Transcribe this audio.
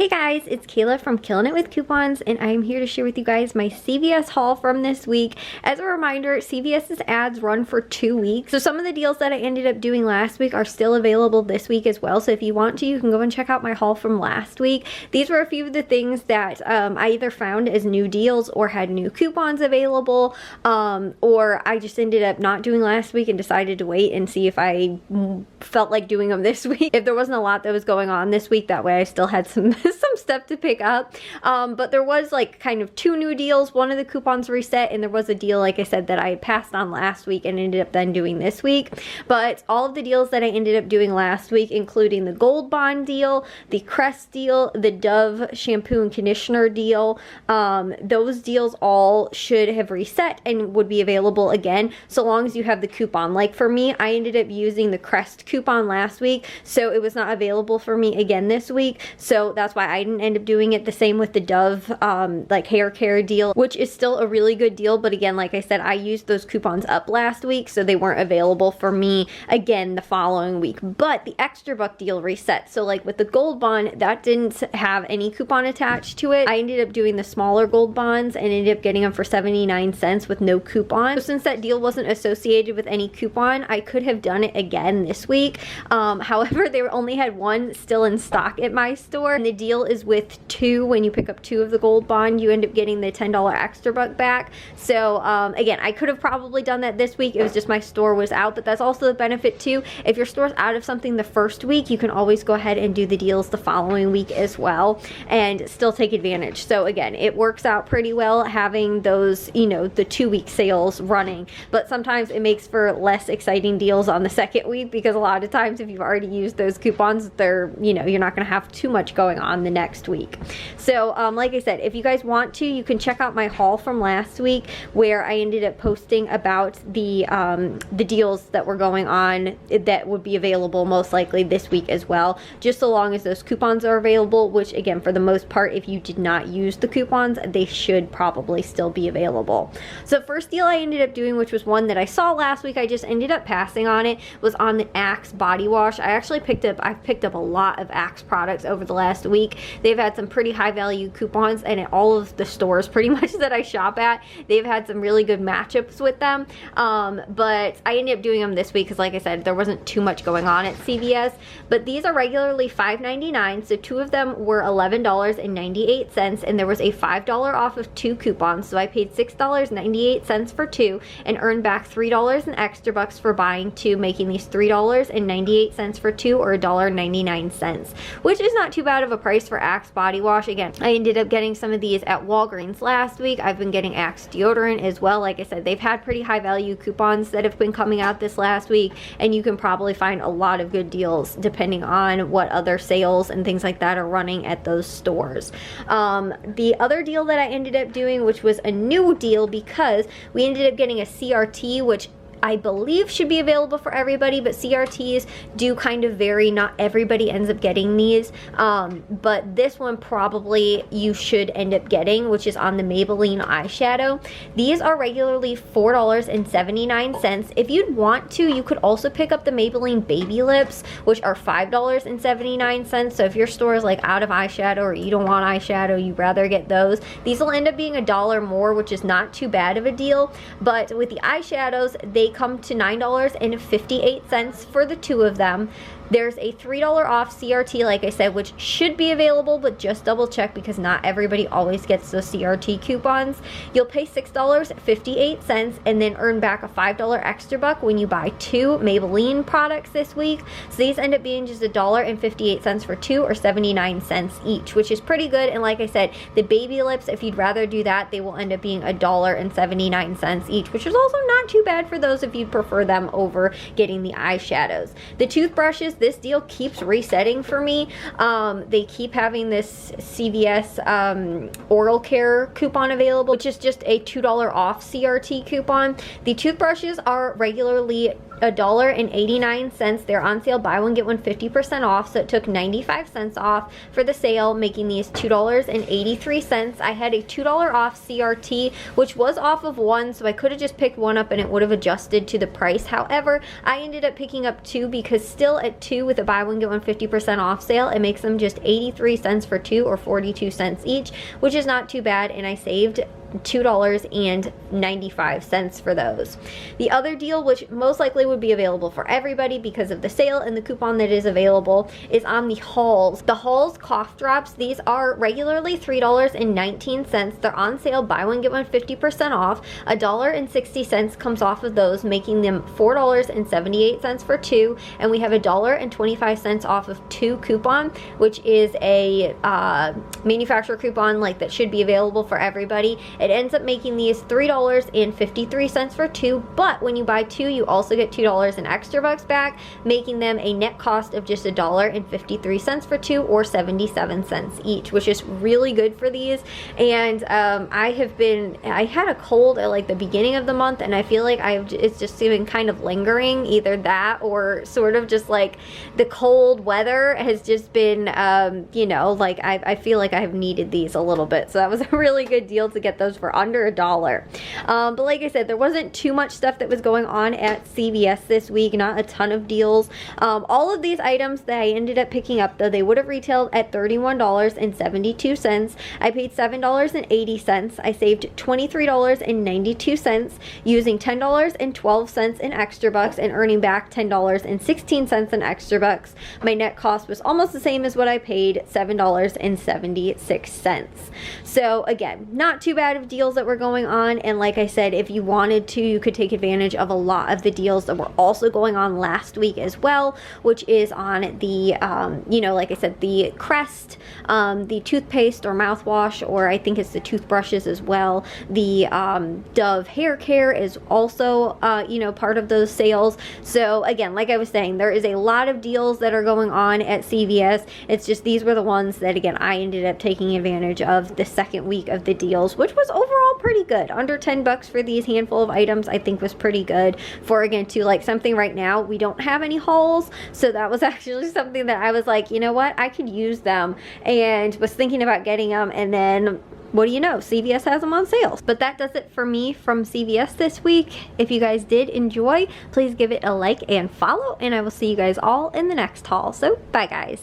Hey guys, it's Kayla from Killing It with Coupons, and I'm here to share with you guys my CVS haul from this week. As a reminder, CVS's ads run for 2 weeks, so some of the deals that I ended up doing last week are still available this week as well. So if you want to, you can go and check out my haul from last week. These were a few of the things that I either found as new deals or had new coupons available, or I just ended up not doing last week and decided to wait and see if I felt like doing them this week. If there wasn't a lot that was going on this week, that way I still had some stuff to pick up, but there was like kind of 2 new deals. One of the coupons reset, and there was a deal, like I said, that I had passed on last week and ended up then doing this week. But all of the deals that I ended up doing last week, including the Gold Bond deal, the Crest deal, the Dove shampoo and conditioner deal, those deals all should have reset and would be available again so long as you have the coupon. Like for me, I ended up using the Crest coupon last week, so it was not available for me again this week, so that's why I didn't end up doing it. The same with the Dove like hair care deal, which is still a really good deal, but again, like I said, I used those coupons up last week, so they weren't available for me again the following week. But the extra buck deal reset, so like with the Gold Bond, that didn't have any coupon attached to it. I ended up doing the smaller Gold Bonds and ended up getting them for 79 cents with no coupon. So since that deal wasn't associated with any coupon, I could have done it again this week. However, they only had one still in stock at my store, and the deal is with 2. When you pick up 2 of the Gold Bond, you end up getting the $10 extra buck back. So again, I could have probably done that this week. It was just my store was out, but that's also the benefit too. If your store's out of something the first week, you can always go ahead and do the deals the following week as well and still take advantage. So again, it works out pretty well having those, you know, the 2-week sales running, but sometimes it makes for less exciting deals on the second week because a lot of times if you've already used those coupons, they're, you know, you're not going to have too much going on the next week. So like I said, if you guys want to, you can check out my haul from last week where I ended up posting about the deals that were going on that would be available most likely this week as well, just so long as those coupons are available, which again, for the most part, if you did not use the coupons, they should probably still be available. So first deal I ended up doing, which was one that I saw last week, I just ended up passing on it, was on the Axe body wash. I've picked up a lot of Axe products over the last week. They've had some pretty high value coupons, and at all of the stores pretty much that I shop at, they've had some really good matchups with them. But I ended up doing them this week because, like I said, there wasn't too much going on at CVS. But these are regularly $5.99, so 2 of them were $11.98, and there was a $5 off of 2 coupons, so I paid $6.98 for 2 and earned back $3 in extra bucks for buying 2, making these $3.98 for 2, or $1.99, which is not too bad of a price for Axe body wash. Again, I ended up getting some of these at Walgreens last week. I've been getting Axe deodorant as well. Like I said, they've had pretty high value coupons that have been coming out this last week, and you can probably find a lot of good deals depending on what other sales and things like that are running at those stores. The other deal that I ended up doing, which was a new deal because we ended up getting a CRT, which I believe should be available for everybody, but CRTs do kind of vary. Not everybody ends up getting these, but this one probably you should end up getting, which is on the Maybelline eyeshadow. These are regularly $4.79. If you'd want to, you could also pick up the Maybelline Baby Lips, which are $5.79. So if your store is like out of eyeshadow or you don't want eyeshadow, you'd rather get those, these will end up being $1 more, which is not too bad of a deal. But with the eyeshadows, they come to $9.58 for the 2 of them. There's a $3 off CRT, like I said, which should be available, but just double check because not everybody always gets those CRT coupons. You'll pay $6.58 and then earn back a $5 extra buck when you buy 2 Maybelline products this week. So these end up being just $1.58 for 2, or 79 cents each, which is pretty good. And like I said, the Baby Lips, if you'd rather do that, they will end up being $1.79 each, which is also not too bad for those if you prefer them over getting the eyeshadows. The toothbrushes, this deal keeps resetting for me. They keep having this CVS oral care coupon available, which is just a $2 off CRT coupon. The toothbrushes are regularly $1.89. They're on sale, buy one get one 50% off, so it took 95 cents off for the sale, making these $2.83. I had a $2 off CRT, which was off of one, so I could have just picked one up and it would have adjusted to the price. However, I ended up picking up two because still at two with a buy one get one 50% off sale, it makes them just 83 cents for two, or 42 cents each, which is not too bad, and I saved $2.95 for those. The other deal, which most likely would be available for everybody because of the sale and the coupon that is available, is on the Halls. The Halls cough drops, these are regularly $3.19. They're on sale, buy one get one 50% off. $1.60 comes off of those, making them $4.78 for two, and we have $1.25 off of two coupon, which is a manufacturer coupon like that should be available for everybody. It ends up making these $3.53 for two, but when you buy two, you also get $2 in extra bucks back, making them a net cost of just $1.53 for two, or 77 cents each, which is really good for these. And I had a cold at like the beginning of the month, and I feel like it's just been kind of lingering, either that or sort of just like the cold weather has just been, you know, like I feel like I have needed these a little bit. So that was a really good deal to get those for under $1. But like I said, there wasn't too much stuff that was going on at CVS this week, not a ton of deals. All of these items that I ended up picking up, though, they would have retailed at $31.72. I paid $7.80. I saved $23.92 using $10.12 in extra bucks and earning back $10.16 in extra bucks. My net cost was almost the same as what I paid, $7.76. So again, not too bad of deals that were going on, and like I said, if you wanted to, you could take advantage of a lot of the deals that were also going on last week as well, which is on the you know, like I said, the Crest, the toothpaste or mouthwash, or I think it's the toothbrushes as well. The Dove hair care is also you know, part of those sales. So again, like I was saying, there is a lot of deals that are going on at CVS. It's just these were the ones that, again, I ended up taking advantage of the second week of the deals, which was overall pretty good. Under 10 bucks for these handful of items, I think was pretty good for, again, to like something right now. We don't have any hauls, so that was actually something that I was like, you know what, I could use them, and was thinking about getting them, and then what do you know, CVS has them on sale. But that does it for me from CVS this week. If you guys did enjoy, please give it a like and follow, and I will see you guys all in the next haul. So bye guys.